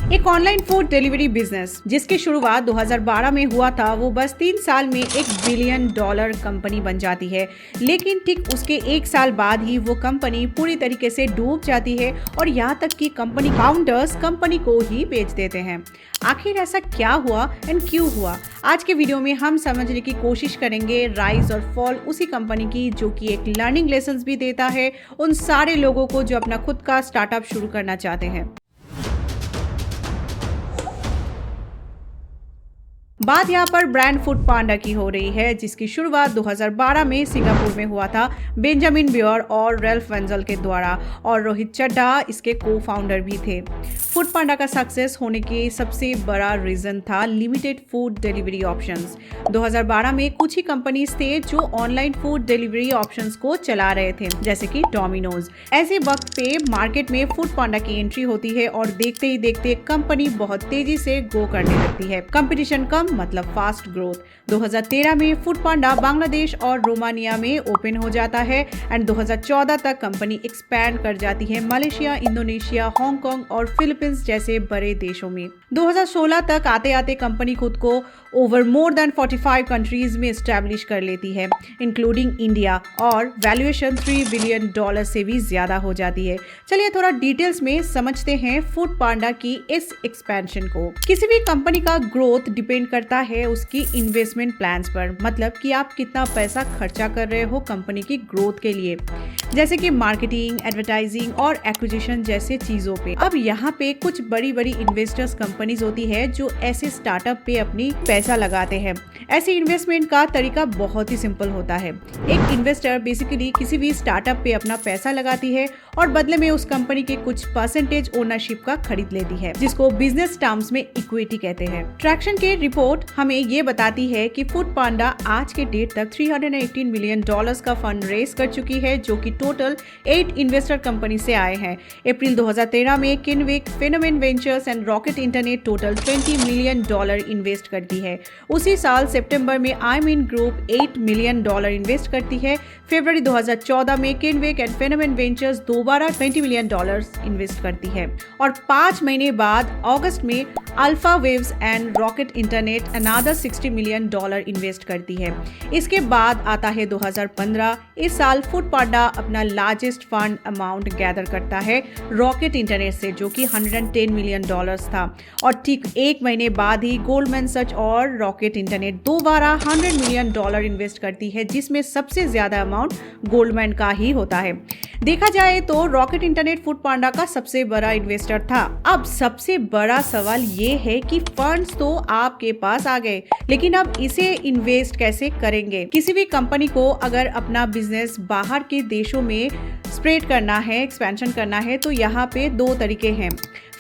एक online food delivery business जिसकी शुरुआत 2012 में हुआ था, वो बस 3 साल में $1 बिलियन कंपनी बन जाती है। लेकिन ठीक उसके 1 साल बाद ही वो कंपनी पूरी तरीके से डूब जाती है और यहाँ तक कि कंपनी फाउंडर्स कंपनी को ही बेच देते हैं। आखिर ऐसा क्या हुआ एंड क्यों हुआ? आज के वीडियो में हम समझने की कोशिश करेंगे राइज और फॉल उसी कंपनी की, जो कि एक लर्निंग लेसन्स भी देता है उन सारे लोगों को जो अपना खुद का स्टार्टअप शुरू करना चाहते हैं। बात यहाँ पर ब्रांड फूड पांडा की हो रही है, जिसकी शुरुआत 2012 में सिंगापुर में हुआ था बेंजामिन बियर और रैल्फ वेंजल के द्वारा, और रोहित चड्ढा इसके को फाउंडर भी थे। फूड पांडा का सक्सेस होने के सबसे बड़ा रीजन था लिमिटेड फूड डिलीवरी ऑप्शंस। 2012 में कुछ ही कंपनीज थे जो ऑनलाइन फूड डिलीवरी ऑप्शंस को चला रहे थे, जैसे कि डोमिनोज। ऐसे वक्त पे मार्केट में फूड पांडा की एंट्री होती है और देखते ही देखते कंपनी बहुत तेजी से ग्रो करने लगती है। कंपटीशन कम मतलब फास्ट ग्रोथ। 2013 में फूड पांडा बांग्लादेश और रोमानिया में ओपन हो जाता है एंड 2014 तक कंपनी एक्सपैंड कर जाती है मलेशिया, इंडोनेशिया, हांगकांग और फिलीपींस जैसे बड़े देशों में। 2016 तक आते आते कंपनी खुद को ओवर मोर देन 45 कंट्रीज में एस्टैब्लिश कर लेती है, इंक्लूडिंग इंडिया, और वैल्यूएशन $3 बिलियन से भी ज्यादा हो जाती है। चलिए थोड़ा डिटेल्स में समझते हैं फूड पांडा की इस एक्सपेंशन को। किसी भी कंपनी का ग्रोथ डिपेंड करता है उसकी इन्वेस्टमेंट प्लान्स पर, मतलब कि आप कितना पैसा खर्चा कर रहे हो कंपनी की ग्रोथ के लिए, जैसे कि मार्केटिंग, एडवर्टाइजिंग और एक्विजिशन जैसे चीजों पे। अब यहाँ पे कुछ बड़ी बड़ी इन्वेस्टर्स कंपनीज होती है जो ऐसे स्टार्टअप पे अपनी पैसा लगाते हैं। ऐसी इन्वेस्टमेंट का तरीका बहुत ही सिंपल होता है। एक इन्वेस्टर बेसिकली किसी भी स्टार्टअप पे अपना पैसा लगाती है और बदले में उस कंपनी के कुछ परसेंटेज ओनरशिप का खरीद लेती है, जिसको बिजनेस टर्म्स में इक्विटी कहते हैं। ट्रैक्शन के रिपोर्ट हमें ये बताती है कि फूड पांडा आज के डेट तक $318 मिलियन का फंड रेज कर चुकी है, जो कि टोटल 8 इन्वेस्टर कंपनी से आए हैं। अप्रैल 2013 में Kinnevik, Phenomen Ventures and Rocket Internet total $20 million invest करती है। उसी साल सितंबर में आईमीन ग्रुप $8 मिलियन इन्वेस्ट करती है। फरवरी 2014 में किनविक एंड फेनोमेन वेंचर्स दोबारा $20 मिलियन इन्वेस्ट करती है, और 5 महीने बाद अगस्त में alpha waves and Rocket internet another $60 million invest करती है। इसके बाद आता है 2015। इस साल फूड पांडा अपना लार्जेस्ट फंड अमाउंट गैदर करता है रॉकेट इंटरनेट से, जो कि $110 मिलियन था, और ठीक 1 महीने बाद ही गोल्डमैन सच और रॉकेट इंटरनेट दोबारा $100 मिलियन इन्वेस्ट करती है, जिसमें सबसे ज्यादा अमाउंट गोल्डमैन का ही होता है। देखा जाए तो रॉकेट इंटरनेट फूड पांडा का सबसे बड़ा इन्वेस्टर था। अब सबसे बड़ा सवाल ये है कि फंड्स तो आपके पास आ गए, लेकिन अब इसे इन्वेस्ट कैसे करेंगे? किसी भी कंपनी को अगर अपना बिजनेस बाहर के देशों में स्प्रेड करना है, एक्सपेंशन करना है, तो यहाँ पे 2 तरीके हैं।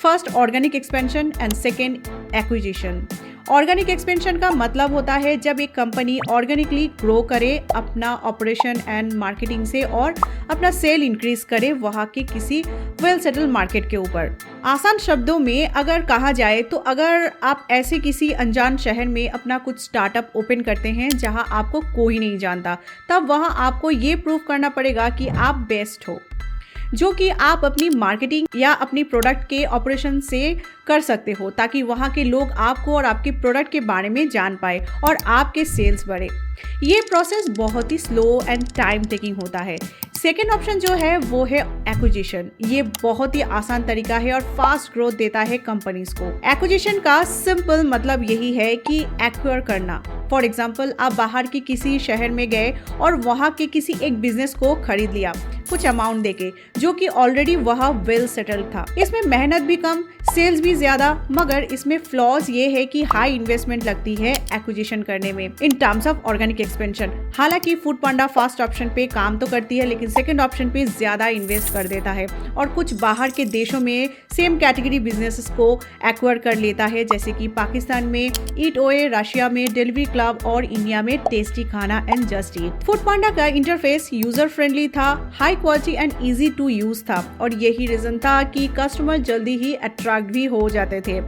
First organic expansion and second acquisition. Organic expansion का मतलब होता है जब एक कंपनी ऑर्गेनिकली ग्रो करे अपना ऑपरेशन एंड मार्केटिंग से और अपना सेल इंक्रीज करे वहाँ के किसी वेल सेटल मार्केट के ऊपर। आसान शब्दों में अगर कहा जाए तो अगर आप ऐसे किसी अनजान शहर में अपना कुछ स्टार्टअप ओपन करते हैं जहाँ आपको कोई नहीं जानता, तब वहाँ आपको ये प्रूव करना पड़ेगा कि आप बेस्ट हो, जो कि आप अपनी मार्केटिंग या अपनी प्रोडक्ट के ऑपरेशन से कर सकते हो, ताकि वहाँ के लोग आपको और आपके प्रोडक्ट के बारे में जान पाए और आपके सेल्स बढ़े। ये प्रोसेस बहुत ही स्लो एंड टाइम टेकिंग होता है। सेकेंड ऑप्शन जो है वो है एक्विजिशन। ये बहुत ही आसान तरीका है और फास्ट ग्रोथ देता है कंपनीज को। एक्विजिशन का सिंपल मतलब यही है कि एक्वायर करना। फॉर एग्जाम्पल, आप बाहर के किसी शहर में गए और वहाँ के किसी एक बिजनेस को खरीद लिया कुछ अमाउंट देके, जो कि ऑलरेडी वहाँ वेल सेटल था। इसमें मेहनत भी कम, सेल्स भी ज्यादा, मगर इसमें फ्लॉज ये है कि हाई इन्वेस्टमेंट लगती है एक्विजिशन करने में in terms of organic expansion. हालांकि फूड पांडा फर्स्ट ऑप्शन पे काम तो करती है, लेकिन सेकंड ऑप्शन पे ज्यादा इन्वेस्ट कर देता है और कुछ बाहर के देशों में सेम कैटेगरी बिजनेसेस को एक्वायर कर लेता है, जैसे कि पाकिस्तान में ईट ओए, रशिया में डिलीवरी क्लब और इंडिया में टेस्टी खाना and just eat. Food panda का इंटरफेस यूजर फ्रेंडली था, high quality and easy to use था, और यही रीजन था कि कस्टमर जल्दी ही अट्रैक्ट भी हो जाते थे।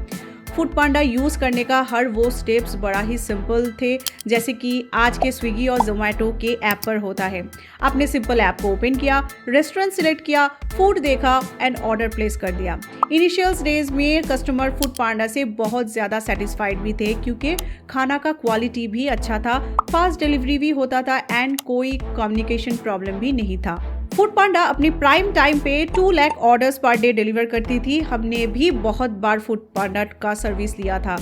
फूड पांडा यूज़ करने का हर वो स्टेप्स बड़ा ही सिंपल थे, जैसे कि आज के स्विगी और जोमेटो के ऐप पर होता है। आपने सिंपल ऐप को ओपन किया, रेस्टोरेंट सिलेक्ट किया, फूड देखा एंड ऑर्डर प्लेस कर दिया। इनिशियल डेज में कस्टमर फूड पांडा से बहुत ज़्यादा सेटिस्फाइड भी थे, क्योंकि खाना का क्वालिटी भी अच्छा था, फास्ट डिलीवरी भी होता था एंड कोई कम्युनिकेशन प्रॉब्लम भी नहीं था। फूड पांडा अपनी प्राइम टाइम पे 2 lakh orders per day deliver करती थी। हमने भी बहुत बार फूड पांडा का सर्विस लिया था।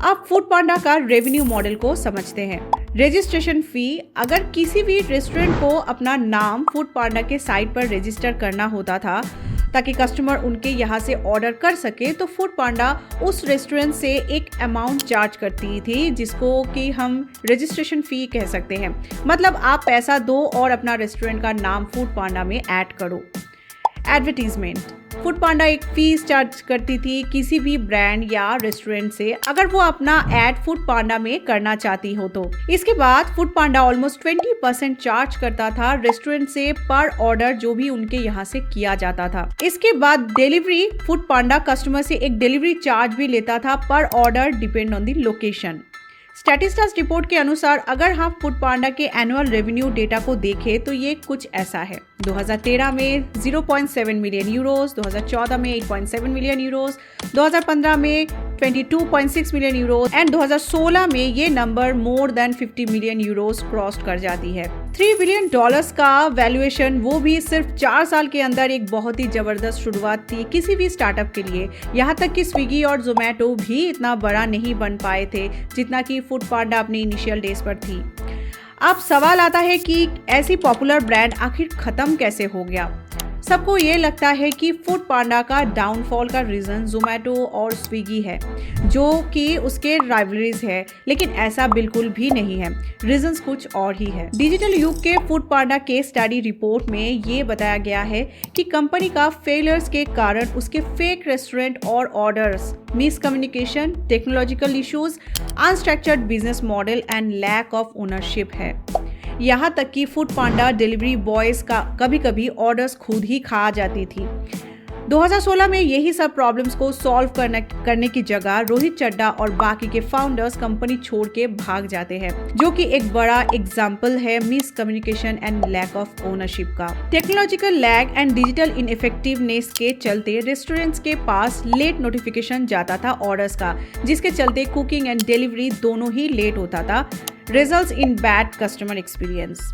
अब फूड पांडा का रेवेन्यू मॉडल को समझते हैं। रजिस्ट्रेशन फी, अगर किसी भी रेस्टोरेंट को अपना नाम फूड पांडा के साइट पर रजिस्टर करना होता था ताकि कस्टमर उनके यहाँ से ऑर्डर कर सके, तो फूड पांडा उस रेस्टोरेंट से एक अमाउंट चार्ज करती थी, जिसको कि हम रजिस्ट्रेशन फी कह सकते हैं। मतलब आप पैसा दो और अपना रेस्टोरेंट का नाम फूड पांडा में ऐड करो। एडवर्टीजमेंट, फूड पांडा एक फीस चार्ज करती थी किसी भी ब्रांड या रेस्टोरेंट से अगर वो अपना ऐड फूड पांडा में करना चाहती हो तो। इसके बाद फूड पांडा ऑलमोस्ट 20% चार्ज करता था रेस्टोरेंट से पर ऑर्डर जो भी उनके यहाँ से किया जाता था। इसके बाद डिलीवरी, फूड पांडा कस्टमर से एक डिलीवरी चार्ज भी लेता था पर order, depend on the location. Statistics report के अनुसार अगर हम फूड पांडा के एनुअल रेवेन्यू डेटा को देखें तो ये कुछ ऐसा है। 2013 में 0.7 मिलियन यूरोस, 2014 में 8.7 मिलियन यूरोस, 2015 में 22.6 मिलियन यूरोस एंड 2016 में ये number more than 50 million Euros cross कर जाती है। $3 बिलियन का वैल्यूएशन, वो भी सिर्फ 4 साल के अंदर, एक बहुत ही जबरदस्त शुरुआत थी किसी भी स्टार्टअप के लिए। यहाँ तक कि स्विगी और जोमेटो भी इतना बड़ा नहीं बन पाए थे जितना कि फूड पांडा अपनी इनिशियल डेज पर थी। अब सवाल आता है कि ऐसी पॉपुलर ब्रांड आखिर खत्म कैसे हो गया। सबको ये लगता है कि फूड पांडा का डाउनफॉल का रीज़न जोमेटो और स्विगी है, जो कि उसके राइवलरीज है, लेकिन ऐसा बिल्कुल भी नहीं है। रीजंस कुछ और ही है। डिजिटल युग के फूड पांडा के स्टडी रिपोर्ट में ये बताया गया है कि कंपनी का फेलियर्स के कारण उसके फेक रेस्टोरेंट और orders, miscommunication, technological issues, unstructured business model and lack of ownership है। यहाँ तक कि फूड पांडा डिलीवरी बॉयज का कभी कभी ऑर्डर्स खुद ही खा जाती थी। 2016 में यही सब प्रॉब्लम्स को सॉल्व करने की जगह रोहित चड्ढा और बाकी के फाउंडर्स कंपनी छोड़ के भाग जाते हैं, जो कि एक बड़ा एग्जाम्पल है miscommunication and lack of ownership का। Technological lag and digital ineffectiveness के चलते रेस्टोरेंट्स के पास लेट नोटिफिकेशन जाता था ऑर्डर्स का, जिसके चलते कुकिंग एंड डिलीवरी दोनों ही लेट होता था, results in bad customer experience.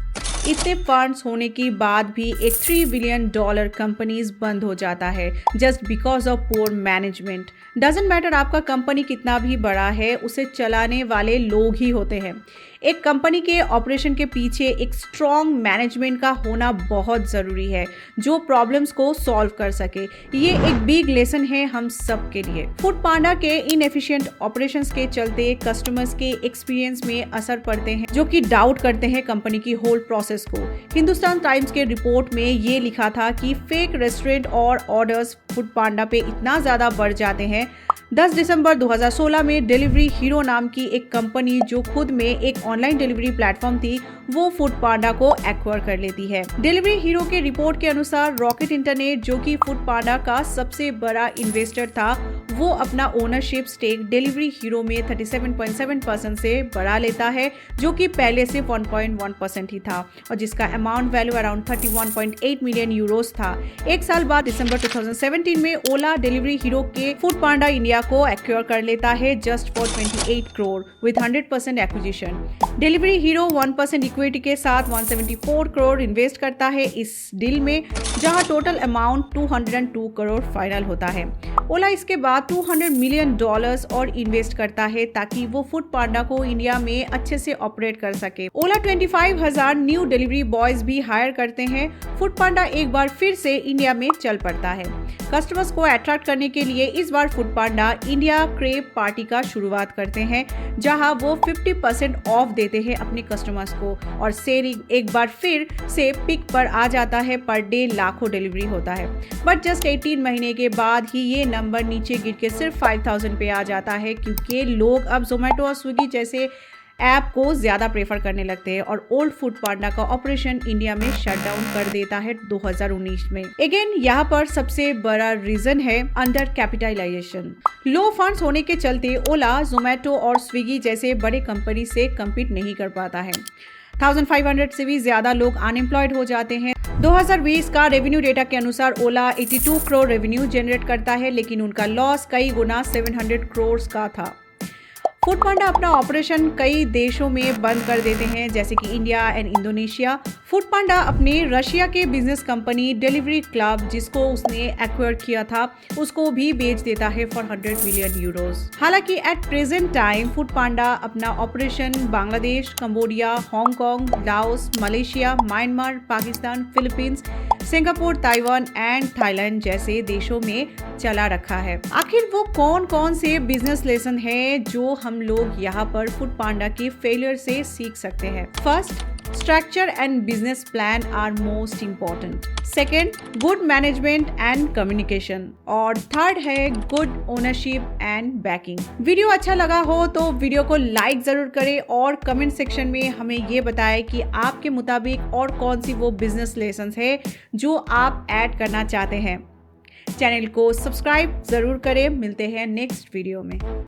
इतने फंड्स होने के बाद भी एक $3 बिलियन कंपनीज बंद हो जाता है just because of poor management. Doesn't matter आपका कंपनी कितना भी बड़ा है, उसे चलाने वाले लोग ही होते हैं। एक कंपनी के ऑपरेशन के पीछे एक स्ट्रॉन्ग मैनेजमेंट का होना बहुत ज़रूरी है, जो प्रॉब्लम्स को सॉल्व कर सके। ये एक बिग लेसन है हम सब के लिए। फूड पांडा के इनएफिशिएंट ऑपरेशंस के चलते कस्टमर्स के एक्सपीरियंस में असर पड़ते हैं, जो कि डाउट करते हैं कंपनी की होल प्रोसेस को। हिंदुस्तान टाइम्स के रिपोर्ट में ये लिखा था कि फेक रेस्टोरेंट और ऑर्डर्स फूड पांडा पे इतना ज़्यादा बढ़ जाते हैं। 10 दिसंबर 2016 में डिलीवरी हीरो नाम की एक कंपनी, जो खुद में एक ऑनलाइन डिलीवरी प्लेटफॉर्म थी, वो फूड पांडा को एक्वायर कर लेती है। डिलीवरी हीरो के रिपोर्ट के अनुसार रॉकेट इंटरनेट, जो कि फूड पांडा का सबसे बड़ा इन्वेस्टर था, वो अपना ओनरशिप स्टेक डिलीवरी हीरो में 37.7% से बढ़ा लेता है, जो कि पहले से 1.1% ही था और जिसका amount value around 31.8 million Euros था। एक साल बाद दिसंबर 2017 में ओला डिलीवरी हीरो के फूड पांडा इंडिया को एक्वायर कर लेता है just for 28 crore with 100% acquisition. Delivery hero 1% equity के साथ 174 करोड़ इन्वेस्ट करता है इस डील में, जहां टोटल अमाउंट 202 करोड़ फाइनल होता है। ओला इसके बाद $200 मिलियन और इन्वेस्ट करता है ताकि वो फूड पांडा को इंडिया में अच्छे से ऑपरेट कर सके। ओला 25,000 न्यू डिलीवरी बॉयज भी हायर करते हैं। फूड पांडा एक बार फिर से इंडिया में चल पड़ता है। कस्टमर्स को अट्रैक्ट करने के लिए इस बार फूड पांडा इंडिया क्रेप पार्टी का शुरुआत करते हैं, जहां वो 50% ऑफ देते हैं अपने कस्टमर्स को और सेलिंग एक बार फिर से पिक पर आ जाता है। पर डे लाखों डिलीवरी होता है, बट जस्ट 18 महीने के बाद ही ये नंबर नीचे गिर के सिर्फ 5,000 पे आ जाता है, क्योंकि लोग अब जोमेटो और स्विगी जैसे ऐप को ज़्यादा प्रेफर करने लगते हैं और ओल्ड फूड पांडा का ऑपरेशन इंडिया में शट डाउन कर देता है 2019 में। अगेन यहाँ पर सबसे बड़ा रीजन है अंडर कैपिटलाइजेशन। लो फंड्स होने के चलते ओला, जोमेटो और स्विगी जैसे बड़े कंपनी से कम्पीट नहीं कर पाता है। 1500 से भी ज्यादा लोग अनएम्प्लॉयड हो जाते हैं। 2020 का रेवेन्यू डेटा के अनुसार ओला 82 करोड़ रेवेन्यू जनरेट करता है, लेकिन उनका लॉस कई गुना 700 करोड़ का था। फूड पांडा अपना ऑपरेशन कई देशों में बंद कर देते हैं, जैसे कि इंडिया एंड इंडोनेशिया। फूड पांडा अपने रशिया के बिजनेस कंपनी डिलीवरी क्लब, जिसको उसने एक्वायर किया था, उसको भी बेच देता है फॉर 100 मिलियन यूरोस। हालांकि एट प्रेजेंट टाइम फूड पांडा अपना operation Bangladesh, Cambodia, Hong Kong, Laos, Malaysia, Myanmar, Pakistan, Philippines, Singapore, Taiwan and Thailand जैसे देशों में चला रखा है। आखिर वो कौन कौन से बिजनेस लेसन है जो हम लोग यहाँ पर फूड पांडा के फेलियर से सीख सकते हैं? First, structure and business plan are most important. Second, good management and communication. और थर्ड है good ownership and backing. Video अच्छा लगा हो तो वीडियो को लाइक जरूर करें और कमेंट सेक्शन में हमें ये बताएं कि आपके मुताबिक और कौन सी वो बिजनेस लेसन्स है जो आप ऐड करना चाहते हैं। चैनल को सब्सक्राइब जरूर करें। मिलते हैं नेक्स्ट वीडियो में।